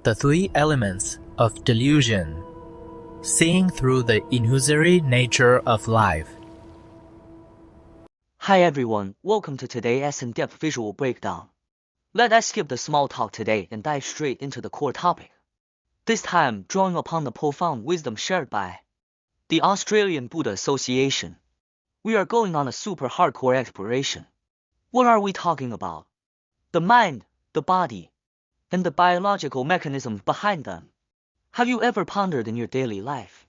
The three elements of delusion, seeing through the illusory nature of life. Hi everyone, welcome to today's in-depth visual breakdown. Let us skip the small talk today and dive straight into the core topic. This time, drawing upon the profound wisdom shared by the Australian Buddha Association. We are going on a super hardcore exploration. What are we talking about? The mind, the body, and the biological mechanisms behind them. Have you ever pondered in your daily life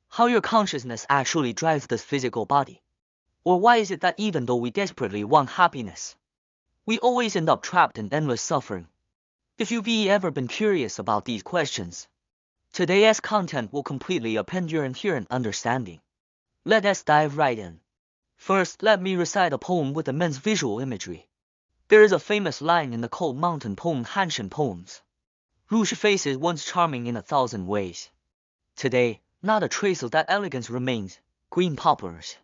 how your consciousness actually drives this physical body? Or why is it that even though we desperately want happiness, we always end up trapped in endless suffering? If you've ever been curious about these questions, today's content will completely upend your inherent understanding. Let us dive right in. First, let me recite a poem with immense visual imagery. There is a famous line in the Cold Mountain poem Hanshin Poems. Rouge face is once charming in 1,000 ways. Today, not a trace of that elegance remains. Green poplars,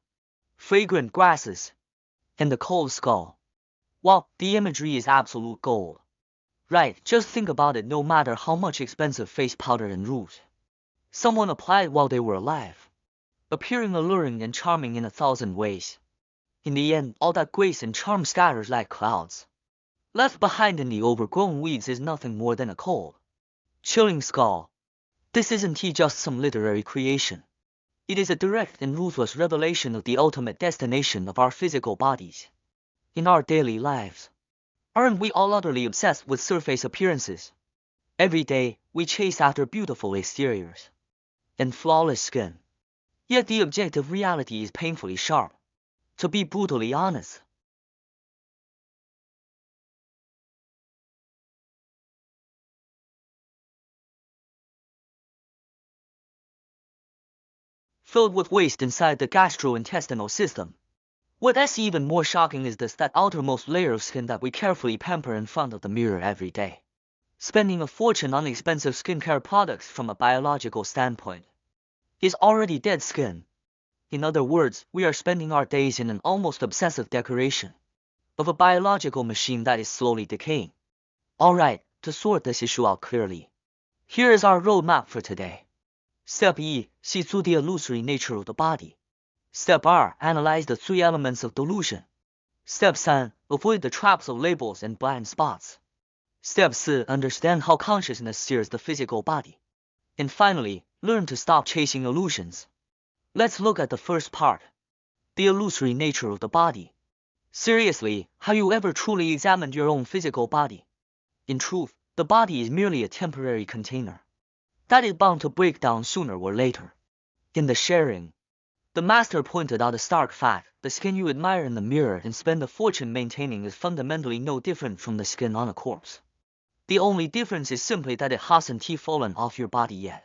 fragrant grasses, and the cold skull. Wow, the imagery is absolute gold. Right, just think about it. No matter how much expensive face powder and rouge someone applied while they were alive, appearing alluring and charming in 1,000 ways, in the end, all that grace and charm scatters like clouds. Left behind in the overgrown weeds is nothing more than a cold, chilling skull. This isn't just some literary creation. It is a direct and ruthless revelation of the ultimate destination of our physical bodies. In our daily lives, aren't we all utterly obsessed with surface appearances? Every day, we chase after beautiful exteriors and flawless skin. Yet the objective reality is painfully sharp. To be brutally honest, filled with waste inside the gastrointestinal system. What's even more shocking is that outermost layer of skin that we carefully pamper in front of the mirror every day. Spending a fortune on expensive skincare products from a biological standpoint is already dead skin. In other words, we are spending our days in an almost obsessive decoration of a biological machine that is slowly decaying. Alright, to sort this issue out clearly, here is our roadmap for today. Step E. See through the illusory nature of the body. Step R. Analyze the three elements of delusion. Step 3. Avoid the traps of labels and blind spots. Step 4. Understand how consciousness steers the physical body. And finally, learn to stop chasing illusions. Let's look at the first part, the illusory nature of the body. Seriously, have you ever truly examined your own physical body? In truth, the body is merely a temporary container that is bound to break down sooner or later. In the sharing, the master pointed out a stark fact: the skin you admire in the mirror and spend a fortune maintaining is fundamentally no different from the skin on a corpse. The only difference is simply that it hasn't fallen off your body yet.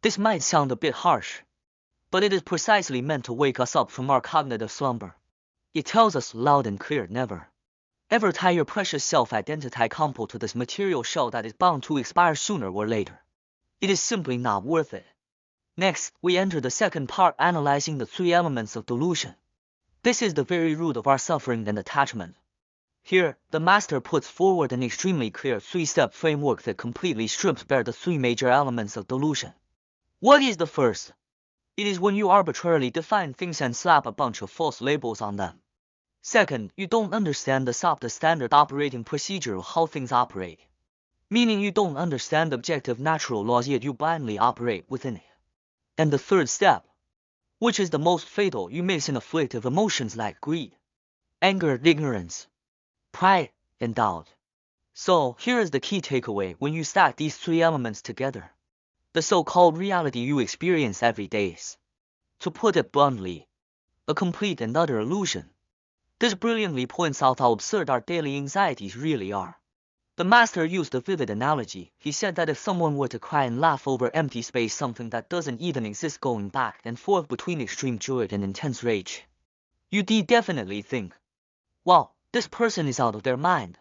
This might sound a bit harsh, but it is precisely meant to wake us up from our cognitive slumber. It tells us loud and clear: never ever tie your precious self-identity compo to this material shell that is bound to expire sooner or later. It is simply not worth it. Next, we enter the second part, analyzing the three elements of delusion. This is the very root of our suffering and attachment. Here, the master puts forward an extremely clear three-step framework that completely strips bare the three major elements of delusion. What is the first? It is when you arbitrarily define things and slap a bunch of false labels on them. Second, you don't understand the standard operating procedure of how things operate, meaning you don't understand objective natural laws, yet you blindly operate within it. And the third step, which is the most fatal, you mix in afflictive emotions like greed, anger, ignorance, pride, and doubt. So, here is the key takeaway: when you stack these three elements together, the so-called reality you experience every day is, to put it bluntly, a complete and utter illusion. This brilliantly points out how absurd our daily anxieties really are. The master used a vivid analogy. He said that if someone were to cry and laugh over empty space, something that doesn't even exist, going back and forth between extreme joy and intense rage, you'd definitely think, wow, this person is out of their mind.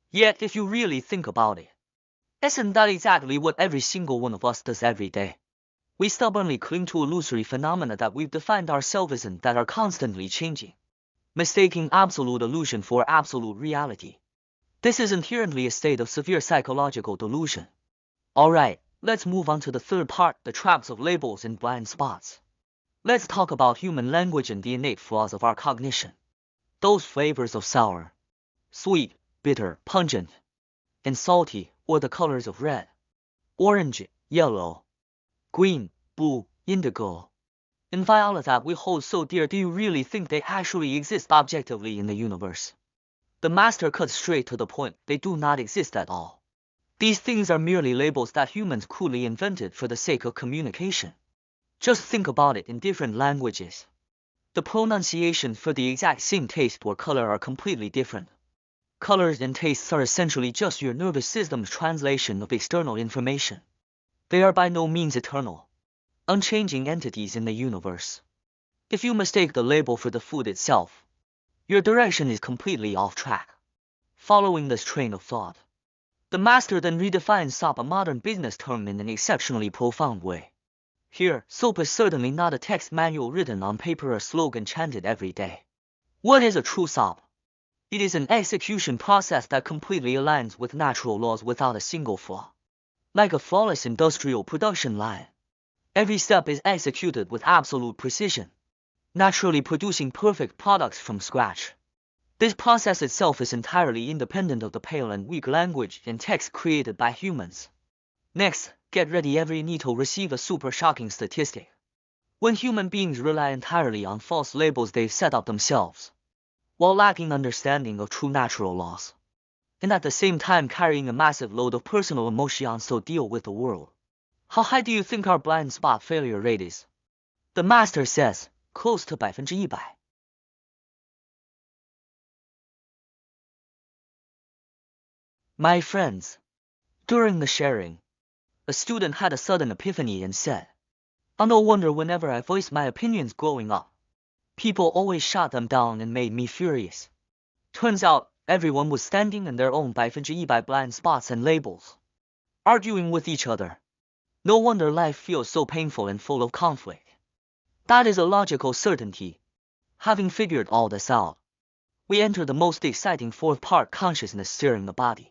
Yet if you really think about it, isn't that exactly what every single one of us does every day? We stubbornly cling to illusory phenomena that we've defined ourselves as and that are constantly changing, mistaking absolute illusion for absolute reality. This is inherently a state of severe psychological delusion. Alright, let's move on to the third part, the traps of labels and blind spots. Let's talk about human language and the innate flaws of our cognition. Those flavors of sour, sweet, bitter, pungent, and salty, or the colors of red, orange, yellow, green, blue, indigo, and violet that we hold so dear, do you really think they actually exist objectively in the universe? The master cuts straight to the point, they do not exist at all. These things are merely labels that humans coolly invented for the sake of communication. Just think about it in different languages. The pronunciations for the exact same taste or color are completely different. Colors and tastes are essentially just your nervous system's translation of external information. They are by no means eternal, unchanging entities in the universe. If you mistake the label for the food itself, your direction is completely off track. Following this train of thought, the master then redefines SOP, a modern business term, in an exceptionally profound way. Here, SOP is certainly not a text manual written on paper or a slogan chanted every day. What is a true SOP? It is an execution process that completely aligns with natural laws without a single flaw. Like a flawless industrial production line, every step is executed with absolute precision, naturally producing perfect products from scratch. This process itself is entirely independent of the pale and weak language and text created by humans. Next, get ready, every need to receive a super shocking statistic. When human beings rely entirely on false labels they've set up themselves, while lacking understanding of true natural laws, and at the same time carrying a massive load of personal emotions to deal with the world, how high do you think our blind spot failure rate is? The master says, close to 100%. My friends, during the sharing, a student had a sudden epiphany and said, "Oh, no wonder whenever I voiced my opinions growing up, people always shot them down and made me furious. Turns out, everyone was standing in their own 100% blind spots and labels, arguing with each other. No wonder life feels so painful and full of conflict." That is a logical certainty. Having figured all this out, we enter the most exciting fourth part, consciousness steering the body.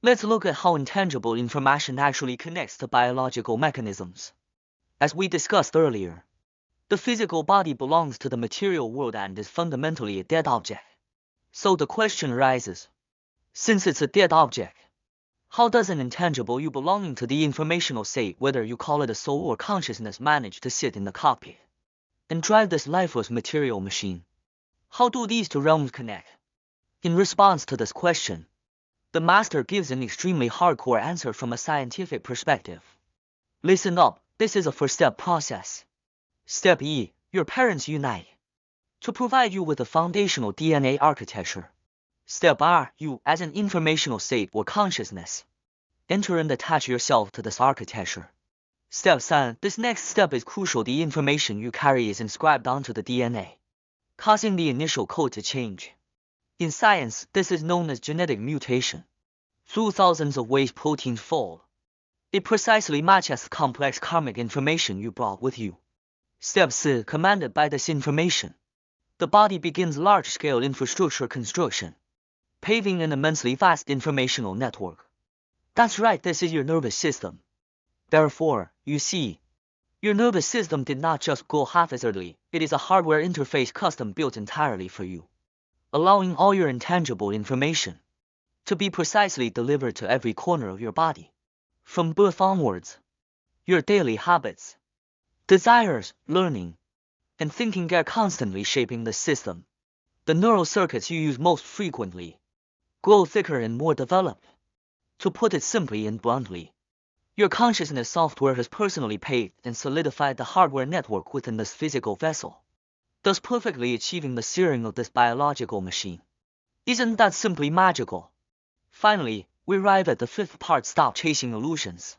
Let's look at how intangible information actually connects to biological mechanisms. As we discussed earlier, the physical body belongs to the material world and is fundamentally a dead object. So the question arises, since it's a dead object, how does an intangible you belonging to the informational state, whether you call it a soul or consciousness, manage to sit in the cockpit and drive this lifeless material machine? How do these two realms connect? In response to this question, the master gives an extremely hardcore answer from a scientific perspective. Listen up, this is a four-step process. Step E, your parents unite to provide you with a foundational DNA architecture. Step R, you, as an informational state or consciousness, enter and attach yourself to this architecture. Step 3, this next step is crucial. The information you carry is inscribed onto the DNA, causing the initial code to change. In science, this is known as genetic mutation. Through thousands of ways proteins fold, it precisely matches the complex karmic information you brought with you. Step C, commanded by this information, the body begins large-scale infrastructure construction, paving an immensely vast informational network. That's right, this is your nervous system. Therefore, you see, your nervous system did not just go haphazardly, it is a hardware interface custom built entirely for you, allowing all your intangible information to be precisely delivered to every corner of your body. From birth onwards, your daily habits, desires, learning, and thinking are constantly shaping the system. The neural circuits you use most frequently grow thicker and more developed. To put it simply and bluntly, your consciousness software has personally paved and solidified the hardware network within this physical vessel, thus perfectly achieving the steering of this biological machine. Isn't that simply magical? Finally, we arrive at the fifth part, stop chasing illusions.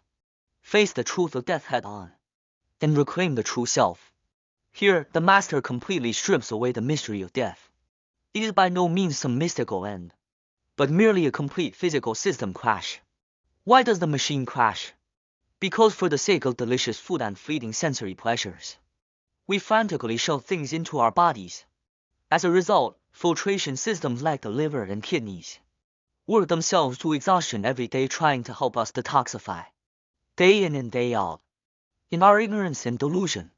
Face the truth of death head on, and reclaim the true self. Here, the master completely strips away the mystery of death. It is by no means some mystical end, but merely a complete physical system crash. Why does the machine crash? Because for the sake of delicious food and fleeting sensory pleasures, we frantically shove things into our bodies. As a result, filtration systems like the liver and kidneys work themselves to exhaustion every day trying to help us detoxify. day in and day out. In our ignorance and delusion,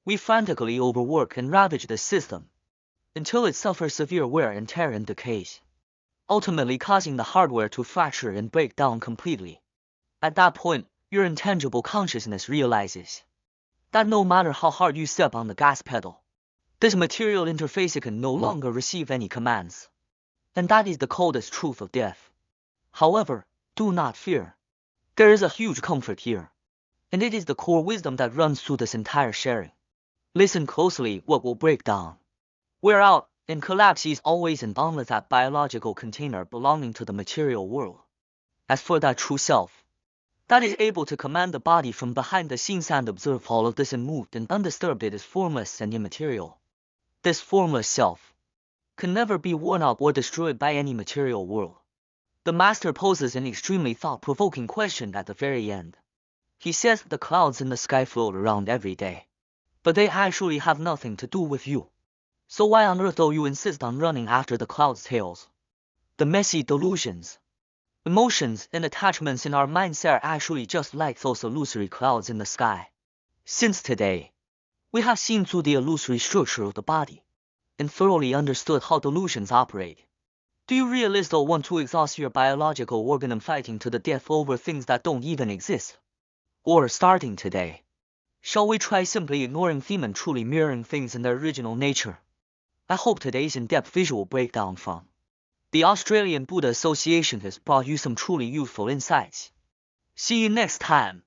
we frantically overwork and ravage the system until it suffers severe wear and tear and decays, ultimately causing the hardware to fracture and break down completely. At that point, your intangible consciousness realizes that no matter how hard you step on the gas pedal, this material interface can no longer receive any commands. And that is the coldest truth of death. However, do not fear. There is a huge comfort here. And it is the core wisdom that runs through this entire sharing. Listen closely, what will break down, wear out, and collapse is always and only that biological container belonging to the material world. As for that true self, that is able to command the body from behind the scenes and observe all of this unmoved and undisturbed, it is formless and immaterial. This formless self can never be worn out or destroyed by any material world. The master poses an extremely thought-provoking question at the very end. He says the clouds in the sky float around every day, but they actually have nothing to do with you. So why on earth do you insist on running after the clouds' tails? The messy delusions, emotions, and attachments in our minds are actually just like those illusory clouds in the sky. Since today, we have seen through the illusory structure of the body and thoroughly understood how delusions operate. Do you really still want to exhaust your biological organ fighting to the death over things that don't even exist? Or starting today, shall we try simply ignoring them and truly mirroring things in their original nature? I hope today's in-depth visual breakdown from the Australian Buddha Association has brought you some truly useful insights. See you next time.